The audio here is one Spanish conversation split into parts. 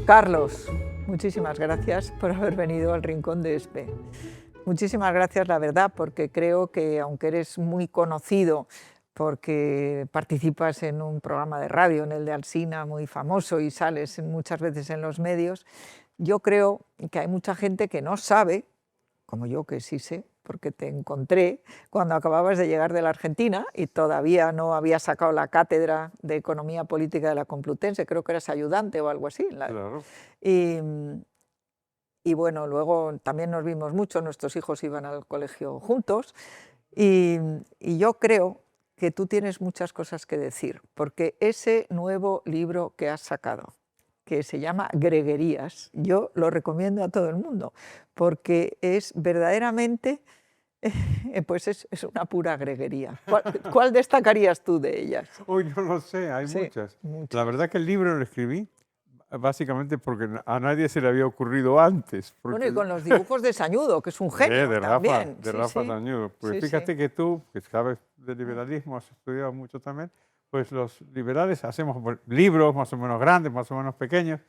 Carlos, muchísimas gracias por haber venido al Rincón de ESPE. Muchísimas gracias, la verdad, porque creo que aunque eres muy conocido porque participas en un programa de radio, en el de Alsina, muy famoso, y sales muchas veces en los medios, yo creo que hay mucha gente que no sabe, como yo que sí sé, porque te encontré cuando acababas de llegar de la Argentina y todavía no habías sacado la cátedra de Economía Política de la Complutense, creo que eras ayudante o algo así. Claro. Y bueno, luego también nos vimos mucho, nuestros hijos iban al colegio juntos, y yo creo que tú tienes muchas cosas que decir, porque ese nuevo libro que has sacado, que se llama Greguerías, yo lo recomiendo a todo el mundo, porque es verdaderamente, pues es una pura greguería. ¿Cuál destacarías tú de ellas? Uy, no lo sé, hay Sí, muchas. muchas. La verdad que el libro lo escribí básicamente porque a nadie se le había ocurrido antes. Bueno, y con los dibujos de Sañudo, que es un genio de también. Rafa Sañudo. Pues Sí, fíjate sí. que tú, que sabes de liberalismo, has estudiado mucho también, pues los liberales hacemos libros más o menos grandes, más o menos pequeños,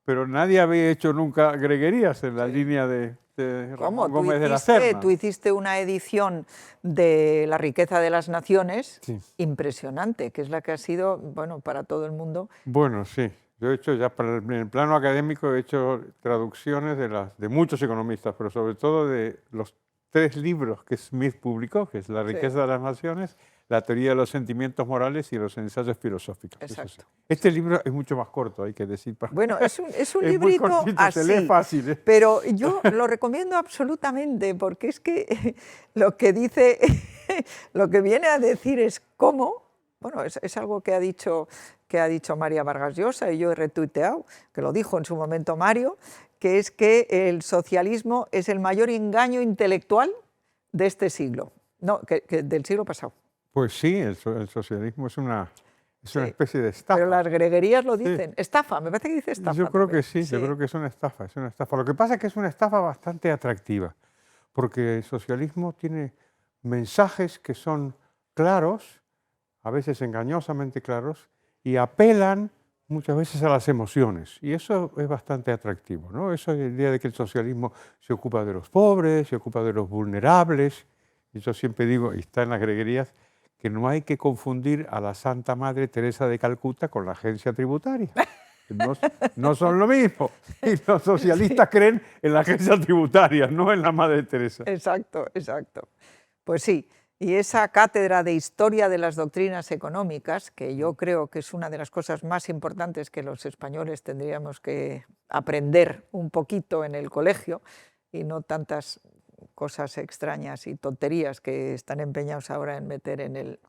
pero nadie había hecho nunca greguerías en la línea de ¿Cómo? Ramón Gómez de la Serna. Tú hiciste una edición de La riqueza de las naciones impresionante, que es la que ha sido, bueno, para todo el mundo. Bueno, sí. Yo he hecho ya en el plano académico he hecho traducciones de muchos economistas, pero sobre todo de los 3 libros que Smith publicó, que es La riqueza de las naciones, La teoría de los sentimientos morales y los ensayos filosóficos. Exacto. Este libro es mucho más corto, hay que decir. Bueno, es un librito muy cortito, así, se lee fácil, pero yo lo recomiendo absolutamente, porque es que lo que dice, lo que viene a decir es cómo, bueno, es algo que ha dicho María Vargas Llosa, y yo he retuiteado, que lo dijo en su momento Mario, que es que el socialismo es el mayor engaño intelectual de este siglo, no, que del siglo pasado. Pues sí, el socialismo es una especie de estafa. Pero las greguerías lo dicen. Estafa, me parece que dice estafa. Yo creo también. que sí, yo creo que es una estafa, es una estafa. Lo que pasa es que es una estafa bastante atractiva, porque el socialismo tiene mensajes que son claros, a veces engañosamente claros, y apelan muchas veces a las emociones. Y eso es bastante atractivo, ¿no? Eso es la idea de que el socialismo se ocupa de los pobres, se ocupa de los vulnerables. Y yo siempre digo, y está en las greguerías, que no hay que confundir a la Santa Madre Teresa de Calcuta con la agencia tributaria. No son lo mismo. Y los socialistas creen en la agencia tributaria, no en la Madre Teresa. Exacto, exacto. Pues sí, y esa cátedra de historia de las doctrinas económicas, que yo creo que es una de las cosas más importantes que los españoles tendríamos que aprender un poquito en el colegio, y no tantas cosas extrañas y tonterías que están empeñados ahora en meter en el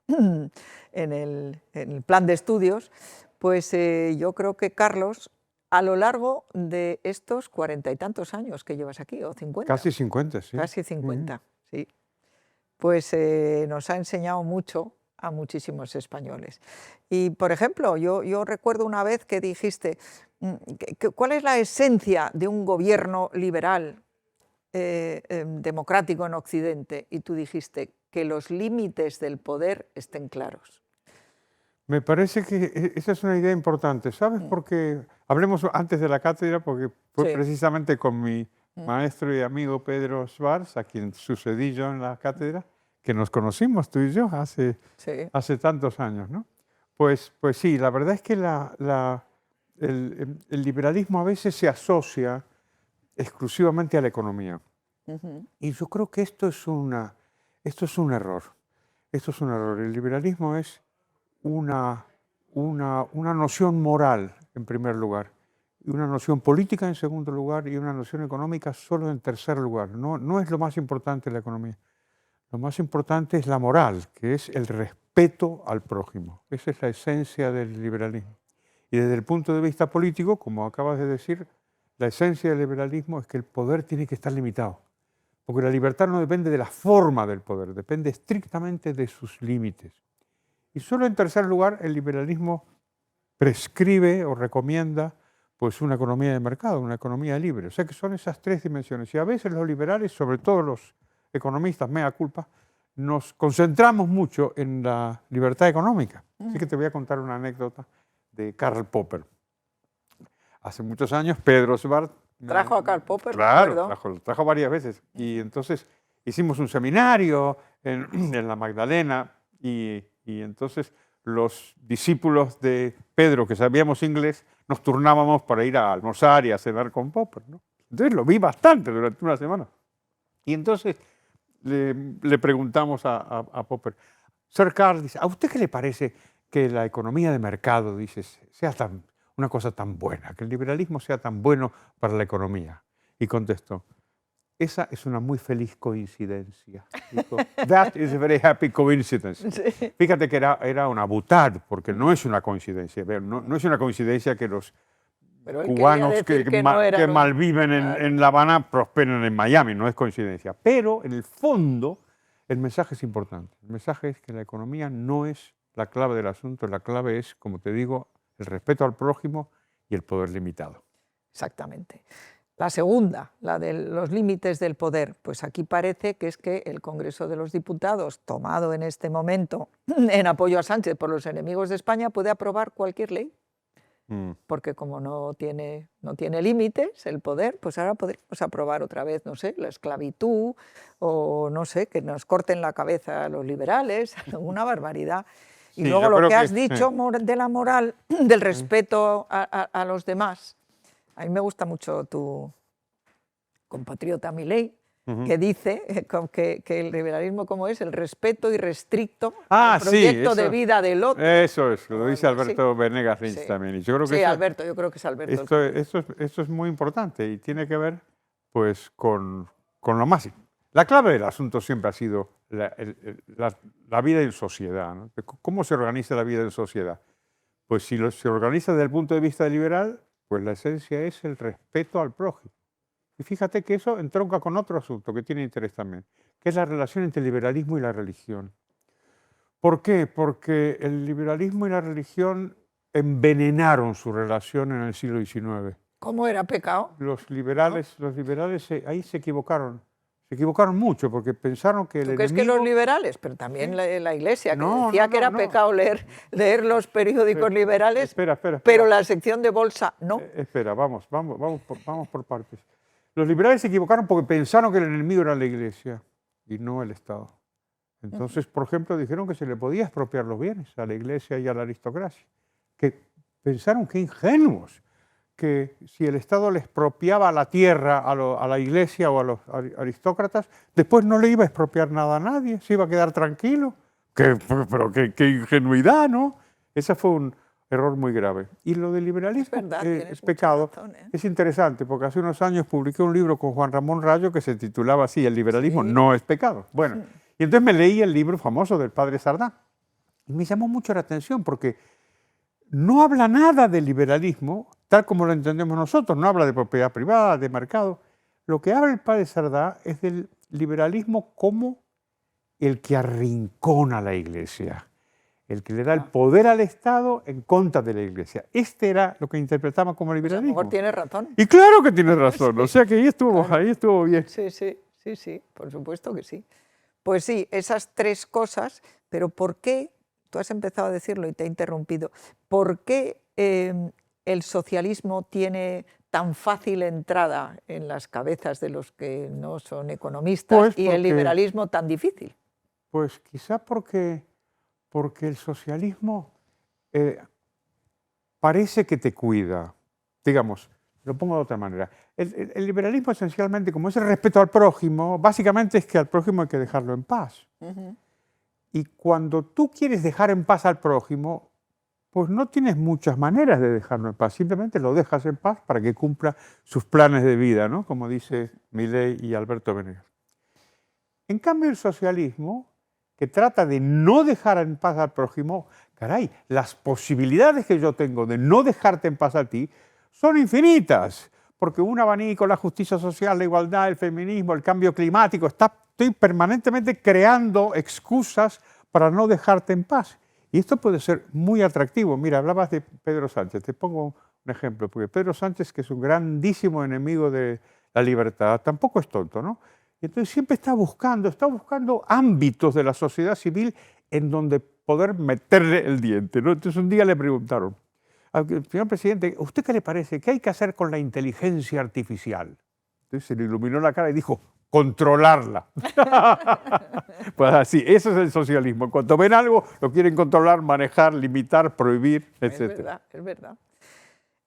plan de estudios, pues yo creo que Carlos, a lo largo de estos 40 y tantos años que llevas aquí, o 50. Casi 50, sí. Casi 50, sí. Pues nos ha enseñado mucho a muchísimos españoles. Y, por ejemplo, yo recuerdo una vez que dijiste, ¿cuál es la esencia de un gobierno liberal democrático en Occidente? Y tú dijiste que los límites del poder estén claros. Me parece que esa es una idea importante, ¿sabes? Porque hablemos antes de la cátedra, porque fue precisamente con mi maestro y amigo Pedro Schwarz, a quien sucedí yo en la cátedra, que nos conocimos tú y yo hace tantos años, ¿no? Pues sí, la verdad es que el liberalismo a veces se asocia exclusivamente a la economía. Y yo creo que esto es un error. Esto es un error. El liberalismo es una noción moral, en primer lugar, y una noción política en segundo lugar, y una noción económica solo en tercer lugar. No es lo más importante la economía. Lo más importante es la moral, que es el respeto al prójimo. Esa es la esencia del liberalismo. Y desde el punto de vista político, como acabas de decir, la esencia del liberalismo es que el poder tiene que estar limitado. Porque la libertad no depende de la forma del poder, depende estrictamente de sus límites. Y solo en tercer lugar, el liberalismo prescribe o recomienda pues, una economía de mercado, una economía libre. O sea que son esas 3 dimensiones. Y a veces los liberales, sobre todo los economistas, mea culpa, nos concentramos mucho en la libertad económica. Así que te voy a contar una anécdota de Karl Popper. hace muchos años, Pedro Svart Trajo a Karl Popper, claro, trajo varias veces. Y entonces hicimos un seminario en la Magdalena y entonces los discípulos de Pedro, que sabíamos inglés, nos turnábamos para ir a almorzar y a cenar con Popper, ¿no? Entonces lo vi bastante durante una semana. Y entonces le preguntamos a Popper, Sir Karl, dice, ¿a usted qué le parece que la economía de mercado, dice, sea una cosa tan buena, que el liberalismo sea tan bueno para la economía? Y contestó, esa es una muy feliz coincidencia. Dijo, that is a very happy coincidence. Sí. Fíjate que era una butad, porque no es una coincidencia. No es una coincidencia que los cubanos que malviven en La Habana prosperen en Miami, no es coincidencia. Pero en el fondo el mensaje es importante. El mensaje es que la economía no es la clave del asunto, la clave es, como te digo, el respeto al prójimo y el poder limitado. Exactamente. La segunda, la de los límites del poder, pues aquí parece que es que el Congreso de los Diputados, tomado en este momento en apoyo a Sánchez por los enemigos de España, puede aprobar cualquier ley. Porque como no tiene límites el poder, pues ahora podríamos aprobar otra vez, no sé, la esclavitud o no sé, que nos corten la cabeza a los liberales, una barbaridad. Y sí, luego lo que has dicho de la moral, del respeto a los demás. A mí me gusta mucho tu compatriota Milei, que dice que el liberalismo, ¿cómo es? El respeto irrestricto al proyecto de vida del otro. Eso es, lo dice Alberto Venegas Rins también. Y yo creo que Alberto, yo creo que es Alberto. Esto es muy importante y tiene que ver pues, con lo más. La clave del asunto siempre ha sido la vida en sociedad, ¿no? ¿Cómo se organiza la vida en sociedad? Pues si se organiza desde el punto de vista liberal, pues la esencia es el respeto al prójimo. Y fíjate que eso entronca con otro asunto que tiene interés también, que es la relación entre el liberalismo y la religión. ¿Por qué? Porque el liberalismo y la religión envenenaron su relación en el siglo XIX. ¿Cómo era pecado? Los liberales ahí se equivocaron. Se equivocaron mucho porque pensaron que el enemigo... ¿Tú crees que los liberales? Pero también la Iglesia, que decía que era pecado leer los periódicos liberales, espera. Pero la sección de bolsa no. Espera, vamos por partes. Los liberales se equivocaron porque pensaron que el enemigo era la Iglesia y no el Estado. Entonces, por ejemplo, dijeron que se le podía expropiar los bienes a la Iglesia y a la aristocracia. Que pensaron que ingenuos, que si el Estado le expropiaba la tierra a la Iglesia o a los aristócratas, después no le iba a expropiar nada a nadie, se iba a quedar tranquilo. Pero qué ingenuidad, ¿no? Ese fue un error muy grave. Y lo del liberalismo es pecado. Razón, ¿eh? Es interesante, porque hace unos años publiqué un libro con Juan Ramón Rayo que se titulaba así, El liberalismo no es pecado. Bueno, y entonces me leí el libro famoso del padre Sardá. Y me llamó mucho la atención porque no habla nada del liberalismo tal como lo entendemos nosotros, no habla de propiedad privada, de mercado. Lo que habla el padre Sardá es del liberalismo como el que arrincona a la Iglesia, el que le da el poder al Estado en contra de la Iglesia. Este era lo que interpretaba como liberalismo. A lo mejor tiene razón. Y claro que tiene razón, o sea que ahí estuvo bien. Sí, por supuesto que sí. Pues sí, esas tres cosas, pero ¿por qué? Tú has empezado a decirlo y te he interrumpido. ¿Por qué el socialismo tiene tan fácil entrada en las cabezas de los que no son economistas y el liberalismo tan difícil? Pues quizá porque el socialismo parece que te cuida. Digamos, lo pongo de otra manera. El liberalismo esencialmente, como es el respeto al prójimo, básicamente es que al prójimo hay que dejarlo en paz. Y cuando tú quieres dejar en paz al prójimo, pues no tienes muchas maneras de dejarlo en paz. Simplemente lo dejas en paz para que cumpla sus planes de vida, ¿no? Como dice Milei y Alberto Venegas. En cambio, el socialismo, que trata de no dejar en paz al prójimo, caray, las posibilidades que yo tengo de no dejarte en paz a ti son infinitas, porque un abanico, la justicia social, la igualdad, el feminismo, el cambio climático, estoy permanentemente creando excusas para no dejarte en paz. Y esto puede ser muy atractivo. Mira, hablabas de Pedro Sánchez, te pongo un ejemplo, porque Pedro Sánchez, que es un grandísimo enemigo de la libertad, tampoco es tonto, ¿no? Y entonces siempre está buscando ámbitos de la sociedad civil en donde poder meterle el diente, ¿no? Entonces un día le preguntaron, Señor presidente, ¿usted qué le parece? ¿Qué hay que hacer con la inteligencia artificial? Entonces se le iluminó la cara y dijo, controlarla. Pues así, eso es el socialismo. En cuanto ven algo, lo quieren controlar, manejar, limitar, prohibir, etc. Es verdad, es verdad.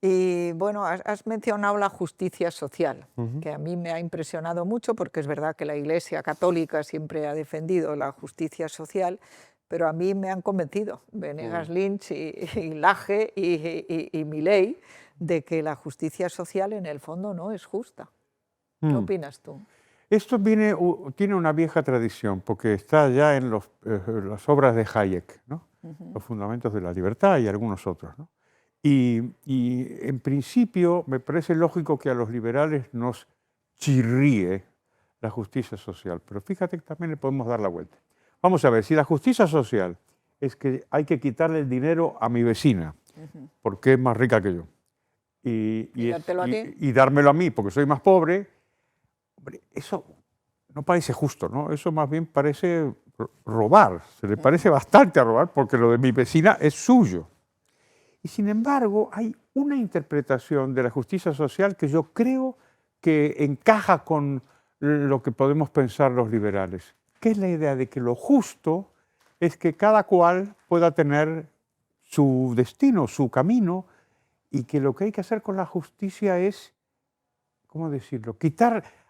Y bueno, has mencionado la justicia social, que a mí me ha impresionado mucho porque es verdad que la Iglesia Católica siempre ha defendido la justicia social, pero a mí me han convencido Venegas Lynch y Laje y Milei de que la justicia social en el fondo no es justa. ¿Qué opinas tú? Esto tiene una vieja tradición, porque está ya en las obras de Hayek, ¿no? Los fundamentos de la libertad y algunos otros, ¿no? Y en principio me parece lógico que a los liberales nos chirríe la justicia social, pero fíjate que también le podemos dar la vuelta. Vamos a ver, si la justicia social es que hay que quitarle el dinero a mi vecina, porque es más rica que yo, y dármelo a mí, porque soy más pobre, hombre, eso no parece justo, ¿no? Eso más bien parece robar, se le parece bastante a robar, porque lo de mi vecina es suyo. Y sin embargo, hay una interpretación de la justicia social que yo creo que encaja con lo que podemos pensar los liberales, que es la idea de que lo justo es que cada cual pueda tener su destino, su camino, y que lo que hay que hacer con la justicia es, ¿cómo decirlo?,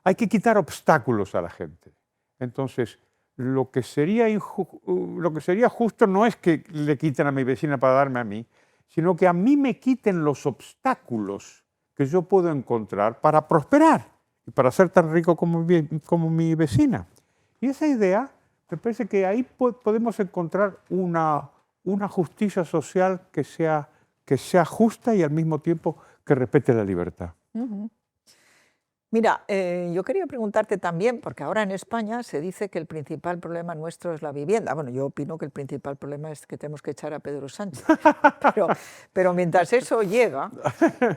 hay que quitar obstáculos a la gente. Entonces, lo que sería justo no es que le quiten a mi vecina para darme a mí, sino que a mí me quiten los obstáculos que yo puedo encontrar para prosperar y para ser tan rico como mi vecina. Y esa idea, me parece que ahí podemos encontrar una justicia social que sea justa y al mismo tiempo que respete la libertad. Mira, yo quería preguntarte también, porque ahora en España se dice que el principal problema nuestro es la vivienda. Bueno, yo opino que el principal problema es que tenemos que echar a Pedro Sánchez. Pero mientras eso llega,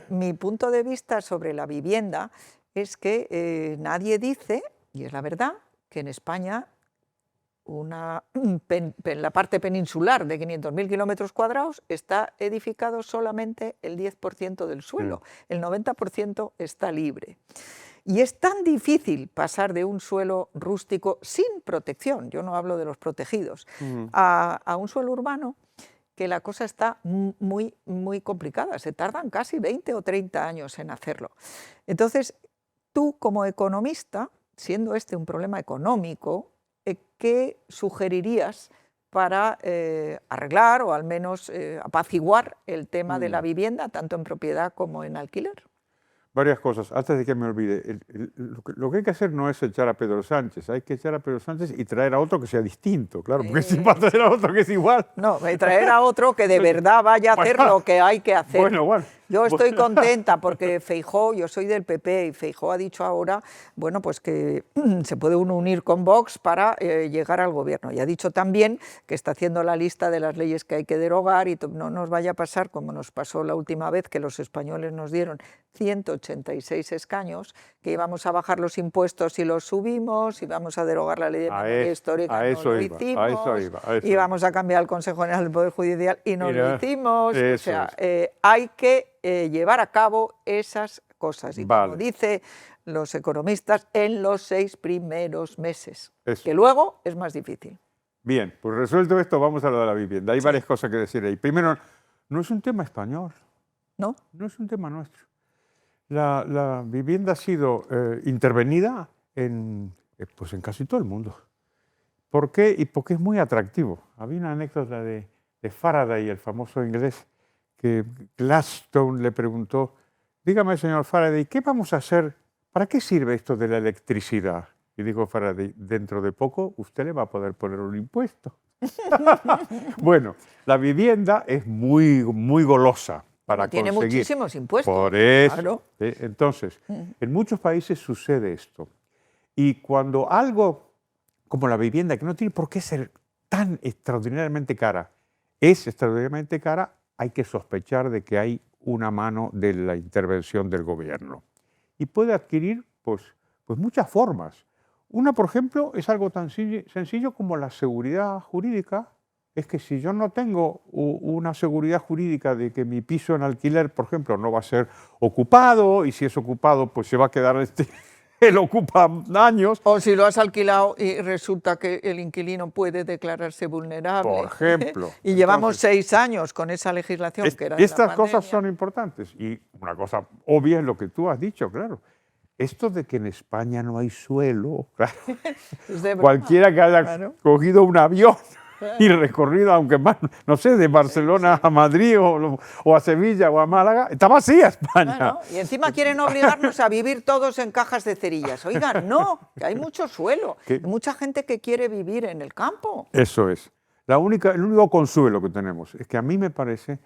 mi punto de vista sobre la vivienda es que nadie dice, y es la verdad, que en España la parte peninsular de 500.000 kilómetros cuadrados está edificado solamente el 10% del suelo, el 90% está libre. Y es tan difícil pasar de un suelo rústico sin protección, yo no hablo de los protegidos, a un suelo urbano, que la cosa está muy, muy complicada. Se tardan casi 20 o 30 años en hacerlo. Entonces, tú como economista, siendo este un problema económico, ¿qué sugerirías para arreglar o al menos apaciguar el tema de la vivienda, tanto en propiedad como en alquiler? Varias cosas. Antes de que me olvide, lo que hay que hacer no es echar a Pedro Sánchez, hay que echar a Pedro Sánchez y traer a otro que sea distinto, claro, porque si va a traer a otro que es igual. No, traer a otro que de verdad vaya a hacer lo que hay que hacer. Bueno. Yo estoy contenta porque Feijóo, yo soy del PP, y Feijóo ha dicho ahora, bueno, pues que se puede uno unir con Vox para llegar al gobierno. Y ha dicho también que está haciendo la lista de las leyes que hay que derogar y no nos vaya a pasar como nos pasó la última vez que los españoles nos dieron 186 escaños, que íbamos a bajar los impuestos y los subimos, y vamos a derogar la ley de memoria histórica, no lo hicimos, y vamos a cambiar el Consejo General del Poder Judicial y no lo hicimos. O sea, hay que llevar a cabo esas cosas. Y como dicen los economistas, en los 6 primeros meses, que luego es más difícil. Bien, pues resuelto esto, vamos a lo de la vivienda. Hay varias cosas que decir ahí. Primero, no es un tema español. ¿No? No es un tema nuestro. La vivienda ha sido intervenida pues en casi todo el mundo. ¿Por qué? Y porque es muy atractivo. Había una anécdota de Faraday, el famoso inglés, que Gladstone le preguntó, dígame, señor Faraday, ¿qué vamos a hacer? ¿Para qué sirve esto de la electricidad? Y dijo Faraday, dentro de poco usted le va a poder poner un impuesto. Bueno, la vivienda es muy, muy golosa para tiene conseguir. Muchísimos impuestos. Por eso. Claro. Entonces, en muchos países sucede esto. Y cuando algo como la vivienda, que no tiene por qué ser tan extraordinariamente cara, es extraordinariamente cara, hay que sospechar de que hay una mano de la intervención del gobierno. Y puede adquirir pues muchas formas. Una, por ejemplo, es algo tan sencillo como la seguridad jurídica es que si yo no tengo una seguridad jurídica de que mi piso en alquiler, por ejemplo, no va a ser ocupado, y si es ocupado, pues se va a quedar él ocupa años. O si lo has alquilado y resulta que el inquilino puede declararse vulnerable. Por ejemplo. Y llevamos 6 años con esa legislación que era de la Estas cosas pandemia. son importantes. Y una cosa obvia es lo que tú has dicho, claro. Esto de que en España no hay suelo, claro. Es de broma. Cualquiera que haya Claro. cogido un avión y recorrido, aunque más, no sé, de Barcelona a Madrid o a Sevilla o a Málaga, está vacía España. Claro, y encima quieren obligarnos a vivir todos en cajas de cerillas. Oigan, no, que hay mucho suelo, ¿Qué? hay mucha gente que quiere vivir en el campo. Eso es. El único consuelo que tenemos es que a mí me parece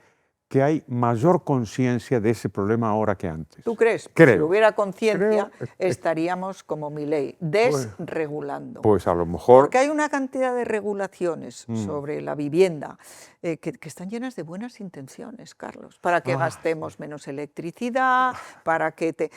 que hay mayor conciencia de ese problema ahora que antes. ¿Tú crees? Creo. Si hubiera conciencia, Creo. estaríamos como Milei, desregulando. Pues a lo mejor... Porque hay una cantidad de regulaciones sobre la vivienda que están llenas de buenas intenciones, Carlos, para que gastemos menos electricidad, para que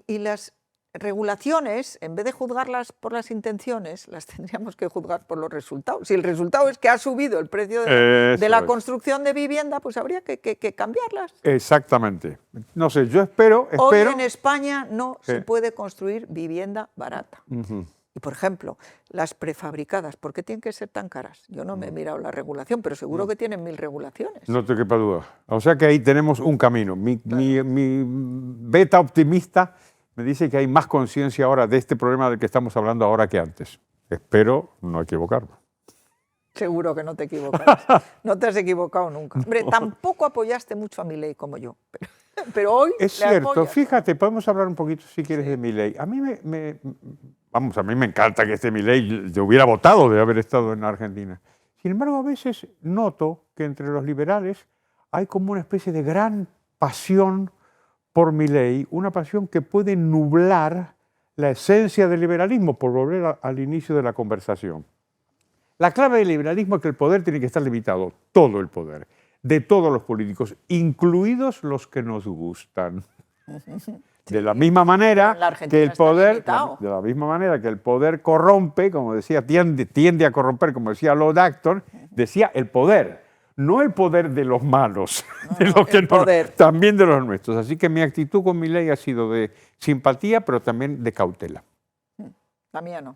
y las regulaciones, en vez de juzgarlas por las intenciones, las tendríamos que juzgar por los resultados. Si el resultado es que ha subido el precio de la construcción de vivienda, pues habría que cambiarlas. Exactamente. No sé, yo espero... Hoy en España no se puede construir vivienda barata. Ujú. Y, por ejemplo, las prefabricadas, ¿por qué tienen que ser tan caras? Yo no me he mirado la regulación, pero seguro que tienen 1000 regulaciones. No te quepa duda. O sea que ahí tenemos un camino. Mi beta optimista me dice que hay más conciencia ahora de este problema del que estamos hablando ahora que antes. Espero no equivocarme. Seguro que no te equivocas. No te has equivocado nunca. Hombre, tampoco apoyaste mucho a Milei como yo, pero hoy Es le cierto, apoyas. fíjate, podemos hablar un poquito, si quieres, de Milei. A mí a mí me encanta que este Milei yo hubiera votado de haber estado en Argentina. Sin embargo, a veces noto que entre los liberales hay como una especie de gran pasión por Milei, una pasión que puede nublar la esencia del liberalismo, por volver al inicio de la conversación. La clave del liberalismo es que el poder tiene que estar limitado, todo el poder, de todos los políticos, incluidos los que nos gustan. De la misma manera que el poder, de la misma manera que el poder corrompe, como decía, tiende a corromper, como decía Lord Acton, decía el poder, no el poder de los malos, de los que no, también de los nuestros. Así que mi actitud con Milei ha sido de simpatía, pero también de cautela. La mía no.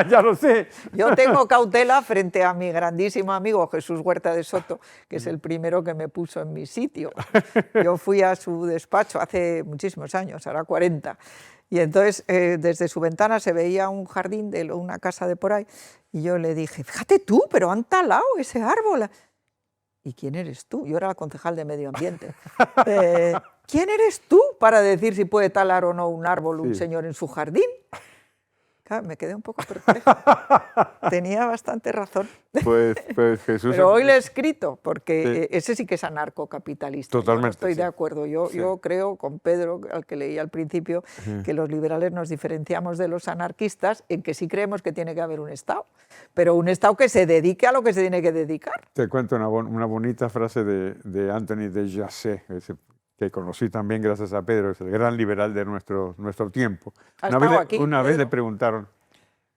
Ya lo sé. Yo tengo cautela frente a mi grandísimo amigo Jesús Huerta de Soto, que es el primero que me puso en mi sitio. Yo fui a su despacho hace muchísimos años, ahora 40, y entonces desde su ventana se veía un jardín de una casa de por ahí, y yo le dije, fíjate tú, pero han talado ese árbol. ¿Y quién eres tú? Yo era la concejal de Medio Ambiente. ¿Quién eres tú para decir si puede talar o no un árbol un señor en su jardín? Claro, me quedé un poco perpleja. Tenía bastante razón. Pues Jesús... Pero hoy le he escrito, porque ese sí que es anarcocapitalista. Totalmente. Yo no estoy de acuerdo. Yo creo, con Pedro, al que leí al principio, que los liberales nos diferenciamos de los anarquistas en que sí creemos que tiene que haber un Estado, pero un Estado que se dedique a lo que se tiene que dedicar. Te cuento una bonita frase de Anthony de Jassé, que conocí también gracias a Pedro, es el gran liberal de nuestro tiempo. Una vez le preguntaron,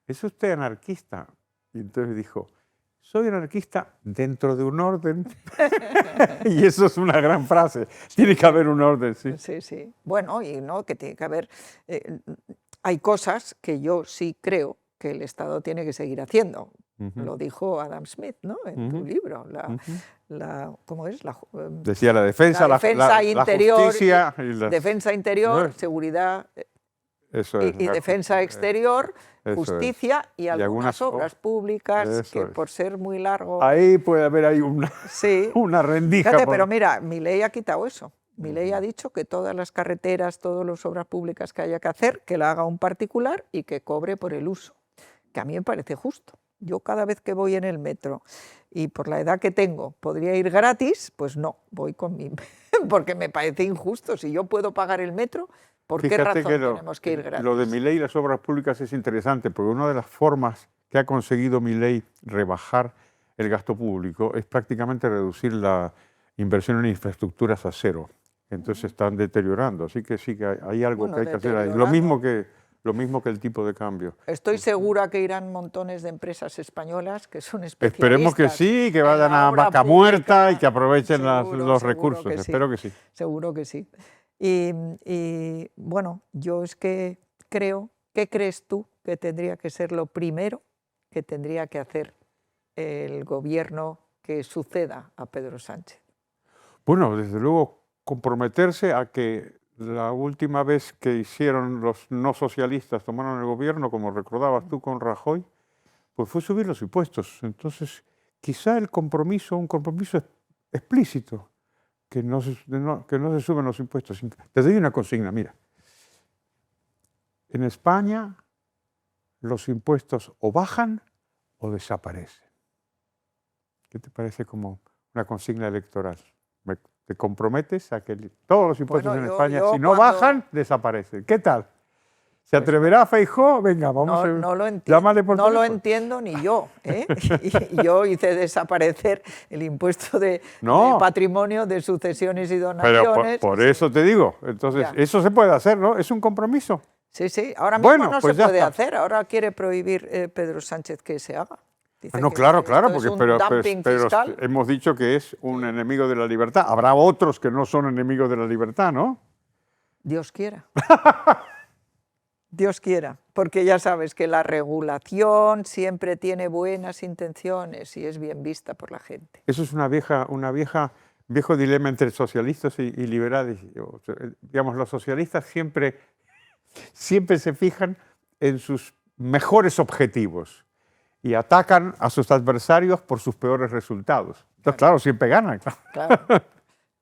¿es usted anarquista? Y entonces dijo, soy anarquista dentro de un orden. Y eso es una gran frase. Tiene que haber un orden, sí. Sí, sí. Bueno, y no, que tiene que haber... hay cosas que yo sí creo que el Estado tiene que seguir haciendo. Lo dijo Adam Smith, ¿no? En tu libro. ¿Cómo es? Decía la defensa, la interior, la justicia. Defensa interior, seguridad y defensa exterior, justicia y algunas obras públicas que por ser muy largo... Ahí puede haber una rendija. Fíjate, pero mira, Milei ha quitado eso. Milei ha dicho que todas las carreteras, todas las obras públicas que haya que hacer, que la haga un particular y que cobre por el uso, que a mí me parece justo. Yo cada vez que voy en el metro y por la edad que tengo podría ir gratis, pues no, voy con mi... porque me parece injusto. Si yo puedo pagar el metro, ¿por qué razón tenemos que ir gratis? Lo de Milei y las obras públicas es interesante, porque una de las formas que ha conseguido Milei rebajar el gasto público es prácticamente reducir la inversión en infraestructuras a cero. Entonces se están deteriorando, así que sí que hay algo que hay que hacer ahí. Lo mismo que lo mismo que el tipo de cambio. Estoy segura que irán montones de empresas españolas que son especialistas. Esperemos que sí, que vayan a vaca muerta y que aprovechen los recursos. Espero que sí. Seguro que sí. Y bueno, yo es que creo, ¿qué crees tú que tendría que ser lo primero que tendría que hacer el gobierno que suceda a Pedro Sánchez? Bueno, desde luego comprometerse a que la última vez que hicieron los no socialistas, tomaron el gobierno, como recordabas tú con Rajoy, pues fue subir los impuestos. Entonces, quizá un compromiso explícito, que no se suben los impuestos. Te doy una consigna, mira. En España los impuestos o bajan o desaparecen. ¿Qué te parece como una consigna electoral? ¿Te comprometes a que todos los impuestos en España, si no bajan, desaparecen? ¿Qué tal? ¿Se atreverá Feijóo? Venga, vamos llámale por teléfono. No lo entiendo ni yo. Y yo hice desaparecer el impuesto de patrimonio, de sucesiones y donaciones. Pero por eso te digo. Entonces, eso se puede hacer, ¿no? Es un compromiso. Sí, sí. Ahora mismo no se puede hacer. Ahora quiere prohibir Pedro Sánchez que se haga. No, claro, porque pero hemos dicho que es un enemigo de la libertad. Habrá otros que no son enemigos de la libertad, ¿no? Dios quiera. Dios quiera, porque ya sabes que la regulación siempre tiene buenas intenciones y es bien vista por la gente. Eso es viejo dilema entre socialistas y liberales. Digamos, los socialistas siempre se fijan en sus mejores objetivos y atacan a sus adversarios por sus peores resultados. Entonces, claro, siempre ganan.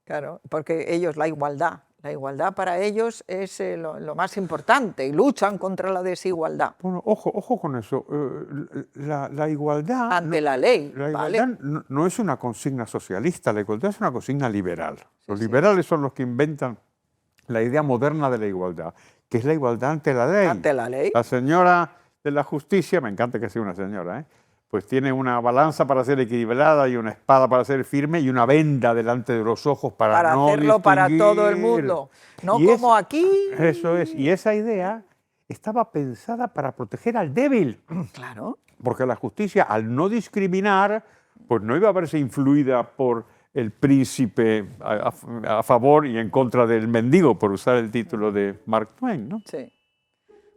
Claro, porque ellos, la igualdad para ellos es lo más importante y luchan contra la desigualdad. Bueno, ojo con eso. La igualdad... Ante la ley. La igualdad no es una consigna socialista, la igualdad es una consigna liberal. Los liberales son los que inventan la idea moderna de la igualdad, que es la igualdad ante la ley. Ante la ley. La señora de la justicia, me encanta que sea una señora, pues tiene una balanza para ser equilibrada y una espada para ser firme y una venda delante de los ojos para no hacerlo para todo el mundo, no como aquí. Eso es, y esa idea estaba pensada para proteger al débil. Claro. Porque la justicia, al no discriminar, pues no iba a verse influida por el príncipe a favor y en contra del mendigo, por usar el título de Mark Twain, ¿no? Sí.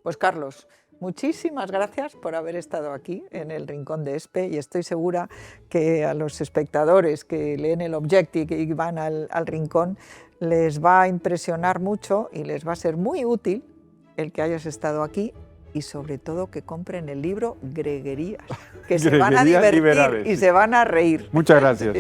Pues Carlos, muchísimas gracias por haber estado aquí en el Rincón de ESPE y estoy segura que a los espectadores que leen el Objective y van al Rincón les va a impresionar mucho y les va a ser muy útil el que hayas estado aquí y sobre todo que compren el libro Greguerías, que se van a divertir y se van a reír. Muchas gracias.